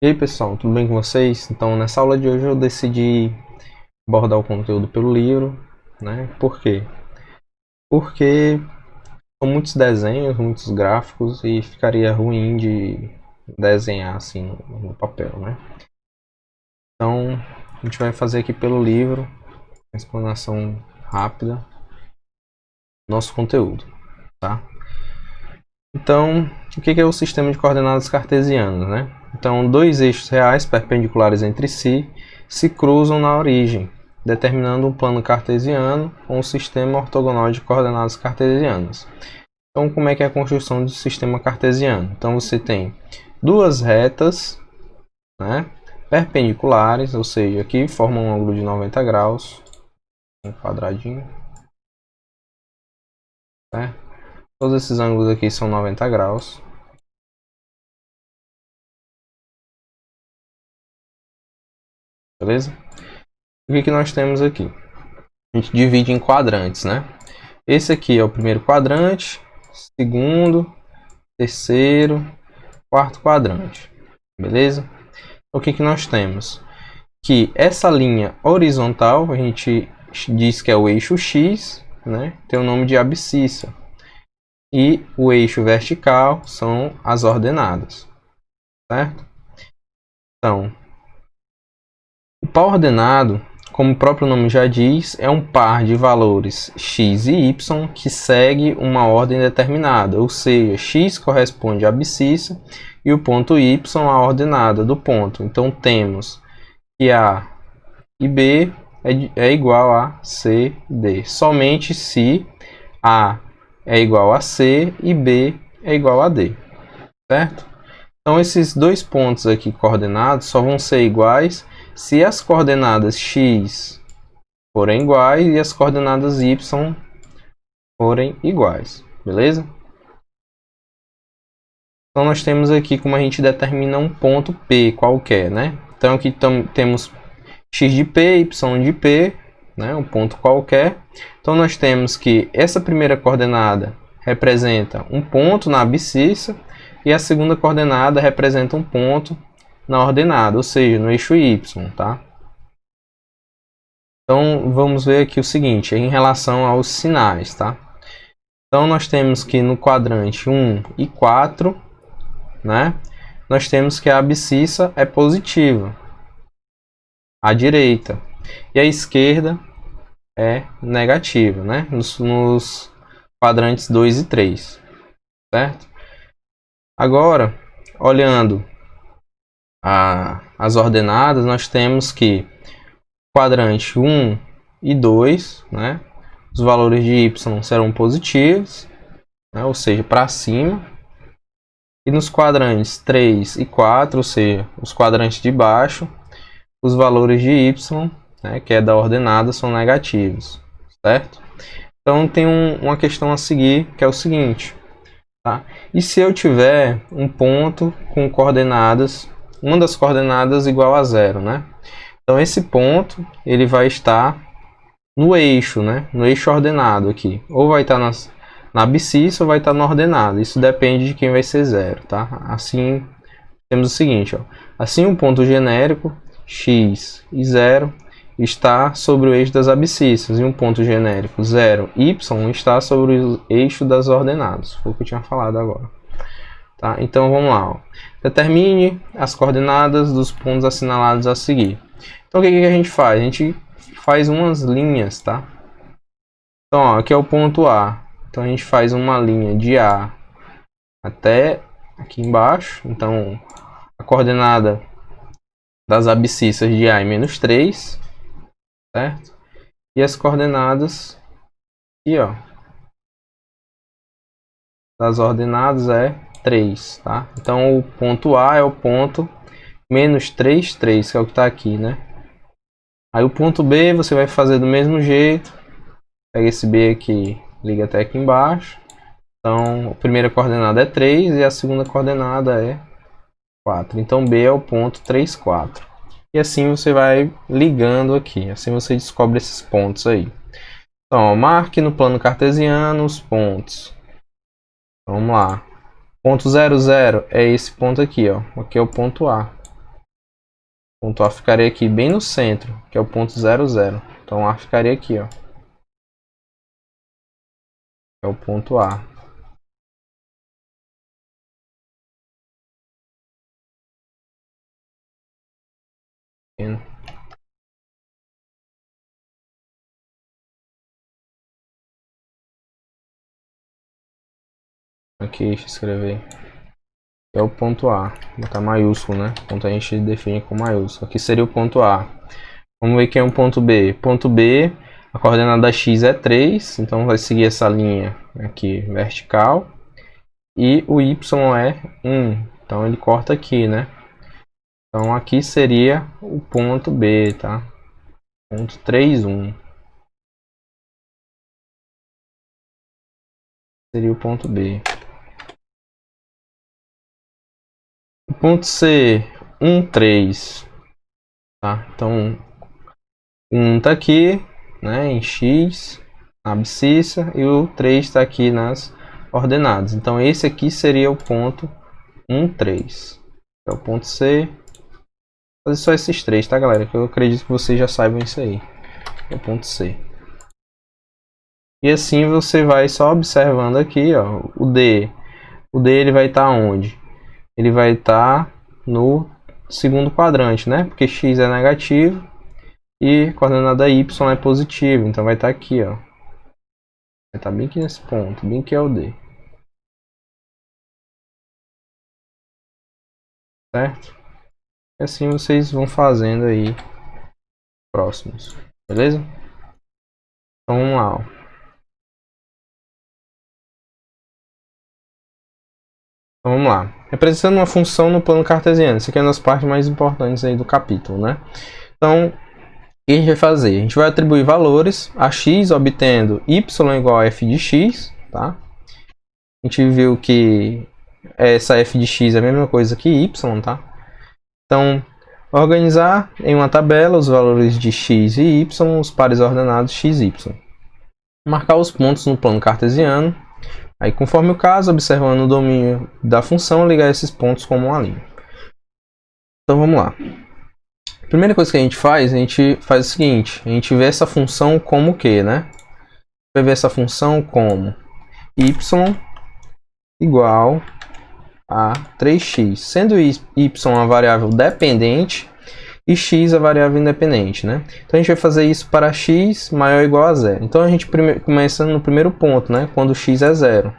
E aí pessoal, tudo bem com vocês? Então nessa aula de hoje eu decidi abordar o conteúdo pelo livro, né? Por quê? Porque são muitos desenhos, muitos gráficos e ficaria ruim de desenhar assim no papel, né? Então a gente vai fazer aqui pelo livro, uma explanação rápida do nosso conteúdo, tá? Então, o que é o sistema de coordenadas cartesianas, né? Então, dois eixos reais perpendiculares entre si se cruzam na origem, determinando um plano cartesiano ou um sistema ortogonal de coordenadas cartesianas. Então, como é que é a construção do sistema cartesiano? Então, você tem duas retas, né, perpendiculares, ou seja, aqui formam um ângulo de 90 graus, um quadradinho, né? Todos esses ângulos aqui são 90 graus. Beleza? O que nós temos aqui? A gente divide em quadrantes, né? Esse aqui é o primeiro quadrante, segundo, terceiro, quarto quadrante. Beleza? O que nós temos? Que essa linha horizontal, a gente diz que é o eixo X, né? Tem o nome de abscissa. E o eixo vertical são as ordenadas. Certo? Então, o par ordenado, como o próprio nome já diz, é um par de valores x e y que segue uma ordem determinada, ou seja, x corresponde à abscissa e o ponto y à ordenada do ponto. Então temos que A e B é igual a C e D, somente se A é igual a C e B é igual a D, certo? Então esses dois pontos aqui coordenados só vão ser iguais se as coordenadas x forem iguais e as coordenadas y forem iguais, beleza? Então nós temos aqui como a gente determina um ponto P qualquer, né? Então aqui temos x de P, y de P, né? Um ponto qualquer. Então nós temos que essa primeira coordenada representa um ponto na abscissa e a segunda coordenada representa um ponto na ordenada, ou seja, no eixo y, tá? Então, vamos ver aqui o seguinte, em relação aos sinais, tá? Então, nós temos que no quadrante 1 e 4, né? Nós temos que a abscissa é positiva, à direita, e a esquerda é negativa, né? Nos quadrantes 2 e 3, certo? Agora, olhando as ordenadas, nós temos que quadrante 1 e 2, né? Os valores de y serão positivos, né? Ou seja, para cima. E nos quadrantes 3 e 4, ou seja, os quadrantes de baixo, os valores de y, né, que é da ordenada, são negativos, certo? Então tem uma questão a seguir, que é o seguinte, tá? E se eu tiver um ponto com coordenadas, uma das coordenadas igual a 0, né? Então esse ponto ele vai estar no eixo, né? No eixo ordenado aqui. Ou vai estar na abscissa ou vai estar na ordenada. Isso depende de quem vai ser 0, tá? Assim temos o seguinte, ó. Assim um ponto genérico x e 0 está sobre o eixo das abscissas e um ponto genérico 0, y está sobre o eixo das ordenadas. Foi o que eu tinha falado agora. Tá? Então vamos lá. Ó. Determine as coordenadas dos pontos assinalados a seguir. Então o que a gente faz? A gente faz umas linhas, tá? Então ó, aqui é o ponto A. Então a gente faz uma linha de A até aqui embaixo. Então a coordenada das abscissas de A é menos 3, certo? E as coordenadas aqui, ó, das ordenadas é 3, tá? Então o ponto A é o ponto menos 3, 3, que é o que está aqui, né? Aí o ponto B você vai fazer do mesmo jeito. Pega esse B aqui, liga até aqui embaixo. Então a primeira coordenada é 3 e a segunda coordenada é 4. Então B é o ponto 3, 4. E assim você vai ligando aqui. Assim você descobre esses pontos aí. Então, ó, marque no plano cartesiano os pontos. Vamos lá. Ponto 0, 0 é esse ponto aqui, ó. Aqui é o ponto A. ponto A ficaria aqui bem no centro, que é o ponto 0, 0. Então A ficaria aqui, ó. É o ponto A. Aqui, deixa eu escrever. É o ponto A. Vou botar maiúsculo, né? Ponto a gente define com maiúsculo. Aqui seria o ponto A. Vamos ver quem é o ponto B. Ponto B, a coordenada x é 3, então vai seguir essa linha aqui vertical. E o y é 1, então ele corta aqui, né? Então aqui seria o ponto B, tá? Ponto 3, 1. Seria o ponto B. O ponto C, 1, 3. Tá? Então, 1 tá aqui, né, em x, na abscissa, e o 3 está aqui nas ordenadas. Então, esse aqui seria o ponto 1, 3. É o ponto C. Vou fazer só esses três, tá, galera? Que eu acredito que vocês já saibam isso aí. É o ponto C. E assim você vai só observando aqui, ó, o D. O D ele vai estar onde? Ele vai estar no segundo quadrante, né? Porque x é negativo e a coordenada y é positiva. Então vai estar aqui, ó. Vai estar bem aqui nesse ponto, bem que é o D. Certo? E assim vocês vão fazendo aí próximos. Beleza? Então vamos lá, ó. Então vamos lá. Representando uma função no plano cartesiano. Isso aqui é uma das partes mais importantes aí do capítulo, né? Então, o que a gente vai fazer? A gente vai atribuir valores a x, obtendo y igual a f de x, tá? A gente viu que essa f de x é a mesma coisa que y, tá? Então, organizar em uma tabela os valores de x e y, os pares ordenados x e y. Marcar os pontos no plano cartesiano. Aí, conforme o caso, observando o domínio da função, ligar esses pontos como uma linha. Então, vamos lá. A primeira coisa que a gente faz o seguinte. A gente vê essa função como o quê, né? Vai ver essa função como y igual a 3x, sendo y a variável dependente e x a variável independente, né? Então a gente vai fazer isso para x maior ou igual a zero. Então a gente começa no primeiro ponto, né? Quando x é zero.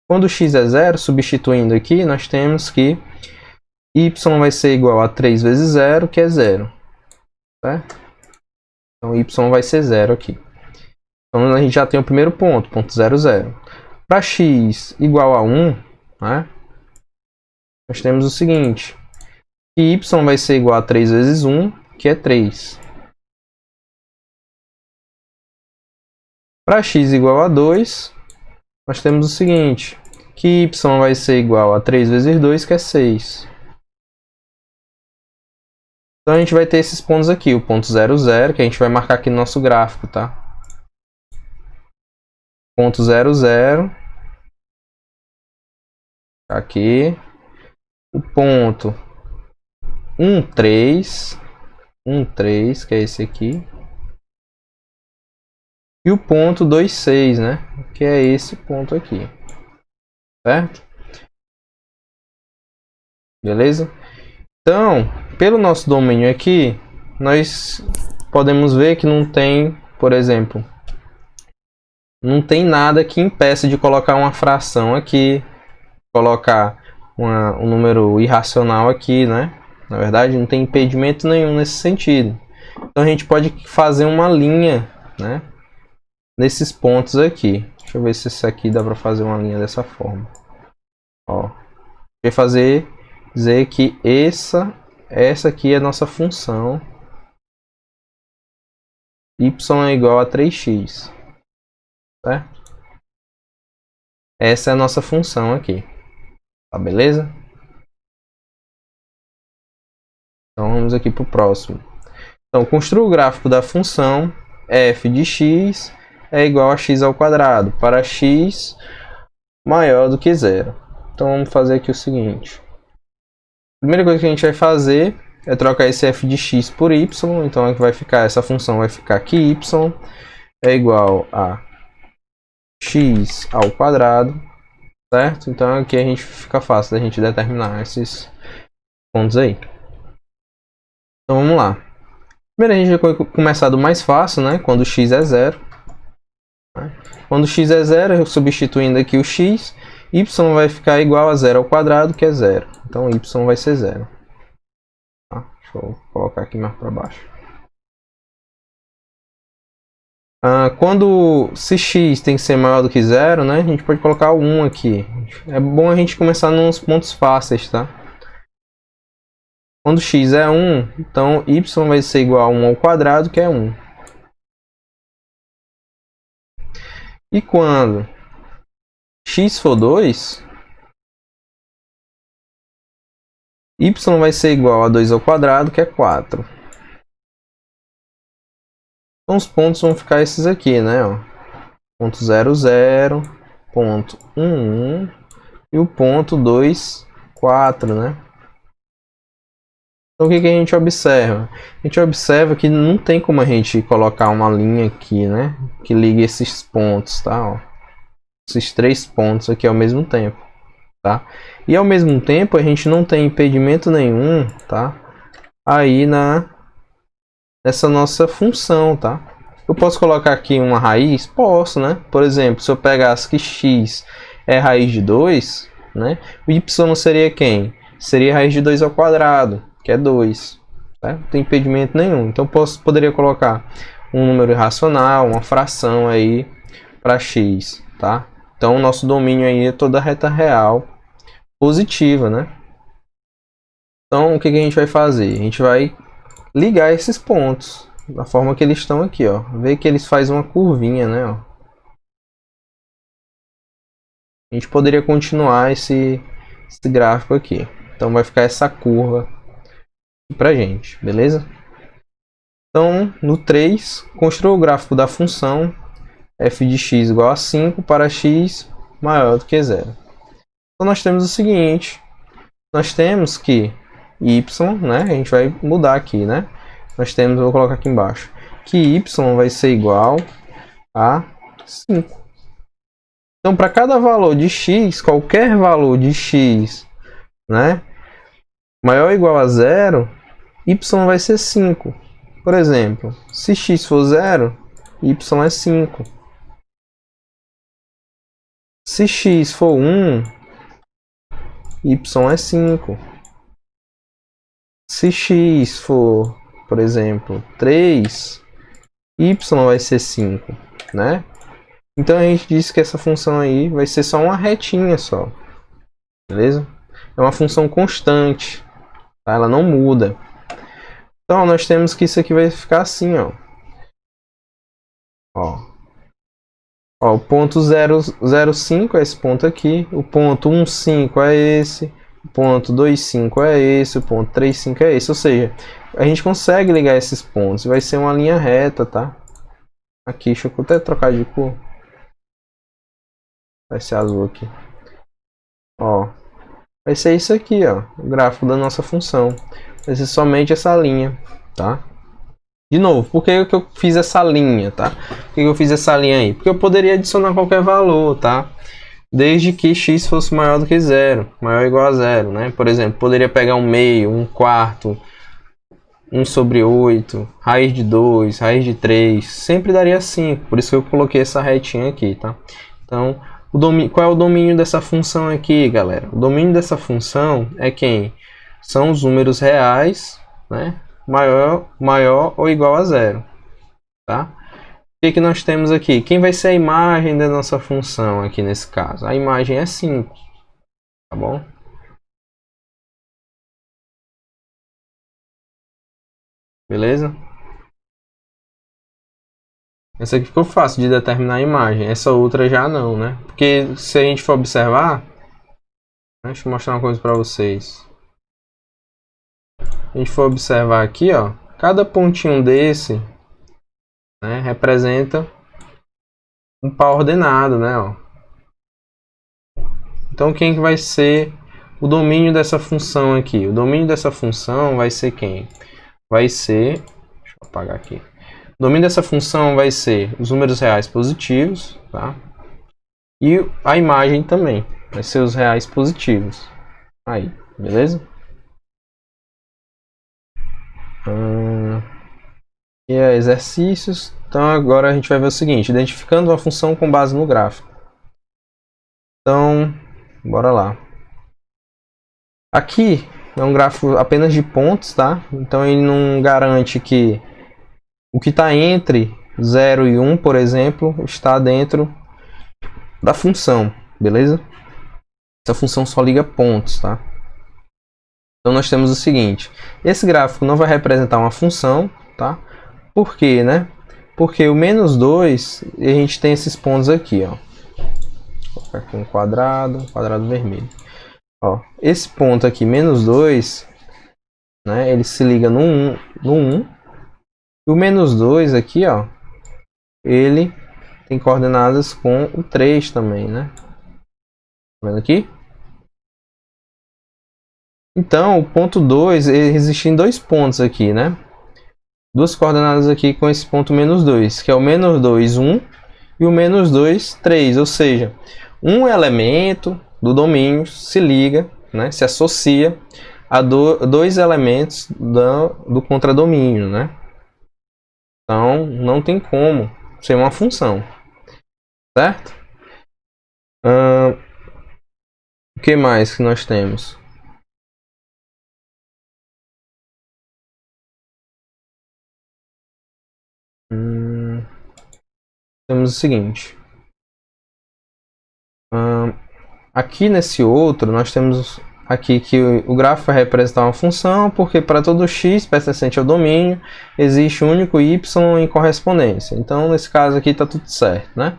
Quando x é zero, substituindo aqui, nós temos que y vai ser igual a 3 vezes 0, que é 0. Certo? Então y vai ser 0 aqui. Então a gente já tem o primeiro ponto, ponto 0, 0. Para x igual a 1, né? Nós temos o seguinte. Que y vai ser igual a 3 vezes 1, que é 3. Para x igual a 2, nós temos o seguinte. Que y vai ser igual a 3 vezes 2, que é 6. Então a gente vai ter esses pontos aqui. O ponto 0, 0, que a gente vai marcar aqui no nosso gráfico, tá? Ponto 0, 0. Aqui. O ponto 1, 3. 1, 3, que é esse aqui. E o ponto 2, 6, né? Que é esse ponto aqui. Certo? Beleza? Então, pelo nosso domínio aqui, nós podemos ver que não tem, por exemplo, não tem nada que impeça de colocar uma fração aqui, colocar um número irracional aqui, né? Na verdade, não tem impedimento nenhum nesse sentido. Então, a gente pode fazer uma linha, né? Nesses pontos aqui. Deixa eu ver se isso aqui dá para fazer uma linha dessa forma. Ó, vai dizer que essa aqui é a nossa função y é igual a 3x, certo? Essa é a nossa função aqui, tá, beleza? Então vamos aqui para o próximo. Então construa o gráfico da função f de x é igual a x ao quadrado para x maior do que zero. Então vamos fazer aqui o seguinte. primeira coisa que a gente vai fazer é trocar esse f de x por y. Então aqui vai ficar, essa função vai ficar que y é igual a x ao quadrado, certo? Então aqui a gente fica fácil da gente determinar esses pontos aí. Então vamos lá. Primeiro a gente vai começar do mais fácil, né? Quando x é zero. Quando x é zero, eu substituindo aqui o x, y vai ficar igual a zero ao quadrado, que é zero. Então y vai ser zero. Tá? Deixa eu colocar aqui mais para baixo. Quando se x tem que ser maior do que zero, né? A gente pode colocar o 1 aqui. É bom a gente começar nos pontos fáceis, tá? Quando x é 1, então y vai ser igual a 1 ao quadrado, que é 1. E quando x for 2, y vai ser igual a 2 ao quadrado, que é 4. Então os pontos vão ficar esses aqui, né? Ó. Ponto 0, 0, ponto 1, 1 e o ponto 2, 4, né? Então o que a gente observa? A gente observa que não tem como a gente colocar uma linha aqui, né? Que ligue esses pontos, tá? Ó. Esses 3 pontos aqui ao mesmo tempo, tá? E ao mesmo tempo a gente não tem impedimento nenhum, tá? Aí nessa nossa função, tá? Eu posso colocar aqui uma raiz? Posso, né? Por exemplo, se eu pegasse que x é raiz de 2, né? O y seria quem? Seria raiz de 2 ao quadrado, que é 2. Tá? Não tem impedimento nenhum. Então poderia colocar um número irracional, uma fração aí para x, tá? Então o nosso domínio aí é toda reta real positiva, né? Então o que a gente vai fazer? A gente vai ligar esses pontos da forma que eles estão aqui, ó. Vê que eles fazem uma curvinha, né? Ó. A gente poderia continuar esse gráfico aqui. Então vai ficar essa curva pra gente, beleza? Então no 3, construa o gráfico da função f de x igual a 5 para x maior do que 0. Então nós temos o seguinte, nós temos que y, né? A gente vai mudar aqui, né? Nós temos, vou colocar aqui embaixo, que y vai ser igual a 5. Então, para cada valor de x, qualquer valor de x, né, maior ou igual a 0, y vai ser 5. Por exemplo, se x for 0, y é 5. Se x for 1, y é 5. Se x for, por exemplo, 3, y vai ser 5, né? Então a gente disse que essa função aí vai ser só uma retinha só, beleza? É uma função constante, tá? Ela não muda. Então nós temos que isso aqui vai ficar assim, ó. Ó, o ponto 0,05 é esse ponto aqui, o ponto 1,5 é esse, o ponto 2,5 é esse, o ponto 3,5 é esse. Ou seja, a gente consegue ligar esses pontos, vai ser uma linha reta, tá? Aqui, deixa eu até trocar de cor. Vai ser azul aqui. Ó, vai ser isso aqui, ó, o gráfico da nossa função. Vai ser somente essa linha, tá? De novo, por que eu fiz essa linha, tá? Por que eu fiz essa linha aí? Porque eu poderia adicionar qualquer valor, tá? Desde que x fosse maior do que 0, maior ou igual a 0, né? Por exemplo, poderia pegar 1/2, 1/4, 1/8, raiz de 2, raiz de 3, sempre daria 5, por isso que eu coloquei essa retinha aqui, tá? Então, qual é o domínio dessa função aqui, galera? O domínio dessa função é quem? São os números reais, né? Maior ou igual a 0, tá? O que nós temos aqui? Quem vai ser a imagem da nossa função aqui nesse caso? A imagem é 5, tá bom? Beleza? Essa aqui ficou fácil de determinar a imagem, essa outra já não, né? Porque se a gente for observar, deixa eu mostrar uma coisa para vocês. A gente for observar aqui, ó, cada pontinho desse, né, representa um par ordenado, né? Ó. Então quem que vai ser o domínio dessa função aqui. O domínio dessa função vai ser quem? Vai ser... Deixa eu apagar aqui. O domínio dessa função vai ser os números reais positivos, tá? E a imagem também vai ser os reais positivos. Aí, beleza? E exercícios. Então agora a gente vai ver o seguinte, identificando uma função com base no gráfico. Então, bora lá. Aqui é um gráfico apenas de pontos, tá? Então ele não garante que o que está entre 0 e 1, por exemplo, está dentro da função, beleza? Essa função só liga pontos, tá? Então nós temos o seguinte, esse gráfico não vai representar uma função, tá? Por quê, né? Porque o menos 2, a gente tem esses pontos aqui, ó. Vou colocar aqui um quadrado vermelho. Ó, esse ponto aqui, menos 2, né? Ele se liga no 1. E o menos 2 aqui, ó, ele tem coordenadas com o 3 também, né? Tá vendo aqui? Então, o ponto 2, existem dois pontos aqui, né? Duas coordenadas aqui com esse ponto menos 2, que é o menos 2, 1, e o menos 2, 3. Ou seja, um elemento do domínio se liga, né, se associa a dois elementos do contradomínio, né? Então, não tem como ser uma função, certo? O que mais que nós temos? Temos o seguinte. Aqui nesse outro, nós temos aqui que o gráfico vai representar uma função, porque para todo x pertencente ao domínio, existe um único y em correspondência. Então, nesse caso aqui está tudo certo, né?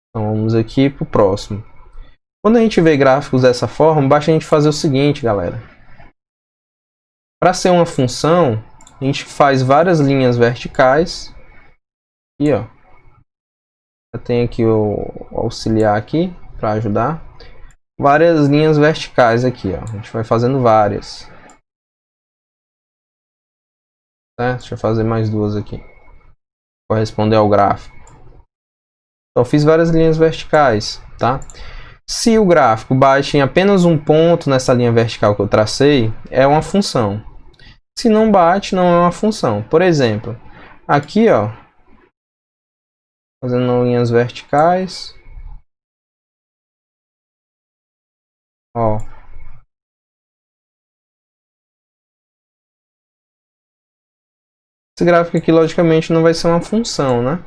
Então, vamos aqui para o próximo. Quando a gente vê gráficos dessa forma, basta a gente fazer o seguinte, galera. Para ser uma função, a gente faz várias linhas verticais. Aqui, ó. Já tem aqui o auxiliar aqui para ajudar. Várias linhas verticais aqui, ó. A gente vai fazendo várias. Certo? Deixa eu fazer mais duas aqui. Corresponder ao gráfico. Então, fiz várias linhas verticais, tá? Se o gráfico bate em apenas um ponto nessa linha vertical que eu tracei, é uma função. Se não bate, não é uma função. Por exemplo, aqui, ó, fazendo linhas verticais. Ó. Esse gráfico aqui, logicamente, não vai ser uma função, né?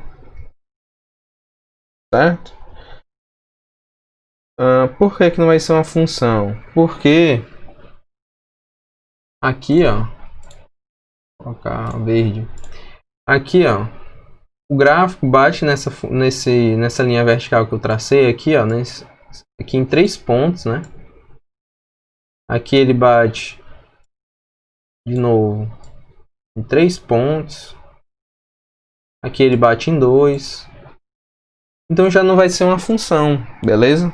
Certo? Por que não vai ser uma função? Porque aqui, ó, vou colocar verde. Aqui, ó, o gráfico bate nessa linha vertical que eu tracei aqui, ó, aqui em 3 pontos, né? Aqui ele bate de novo em 3 pontos. Aqui ele bate em 2. Então já não vai ser uma função, beleza?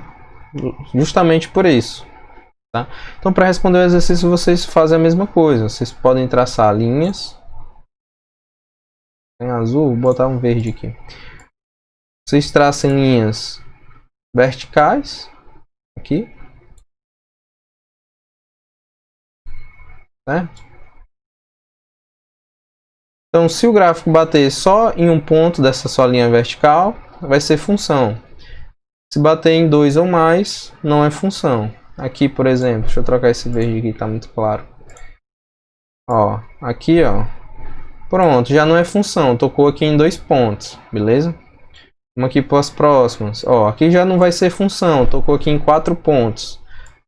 Justamente por isso. Tá? Então, para responder o exercício, vocês fazem a mesma coisa. Vocês podem traçar linhas. Em azul, vou botar um verde aqui. Vocês tracem linhas verticais. Aqui. Certo? Então, se o gráfico bater só em um ponto dessa sua linha vertical, vai ser função. Se bater em 2 ou mais, não é função. Aqui, por exemplo, deixa eu trocar esse verde aqui, tá muito claro. Ó, aqui, ó. Pronto, já não é função, tocou aqui em 2 pontos, beleza? Vamos aqui para as próximas. Ó, aqui já não vai ser função, tocou aqui em 4 pontos.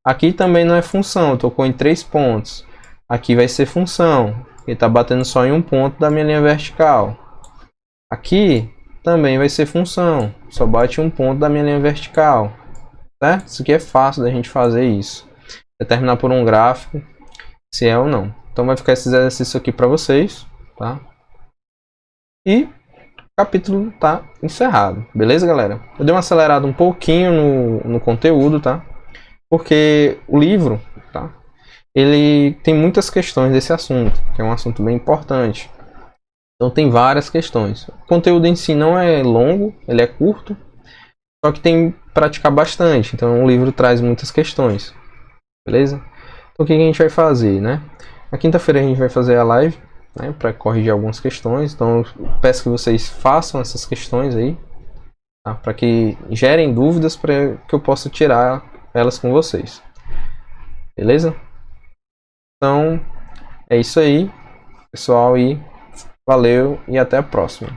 Aqui também não é função, tocou em 3 pontos. Aqui vai ser função, ele está batendo só em um ponto da minha linha vertical. Aqui também vai ser função, só bate um ponto da minha linha vertical. Certo? Isso aqui é fácil da gente fazer isso. Determinar por um gráfico se é ou não. Então vai ficar esse exercício aqui para vocês, tá? E o capítulo tá encerrado. Beleza, galera? Eu dei uma acelerada um pouquinho no conteúdo, tá? porque o livro, tá? Ele tem muitas questões desse assunto, que é um assunto bem importante. Então tem várias questões. O conteúdo em si não é longo, ele é curto, só que tem que praticar bastante. Então o livro traz muitas questões, beleza? Então o que a gente vai fazer, né? Na quinta-feira a gente vai fazer a live, né, para corrigir algumas questões. Então eu peço que vocês façam essas questões aí, tá? Para que gerem dúvidas para que eu possa tirar elas com vocês, beleza? Então é isso aí, pessoal, e valeu e até a próxima.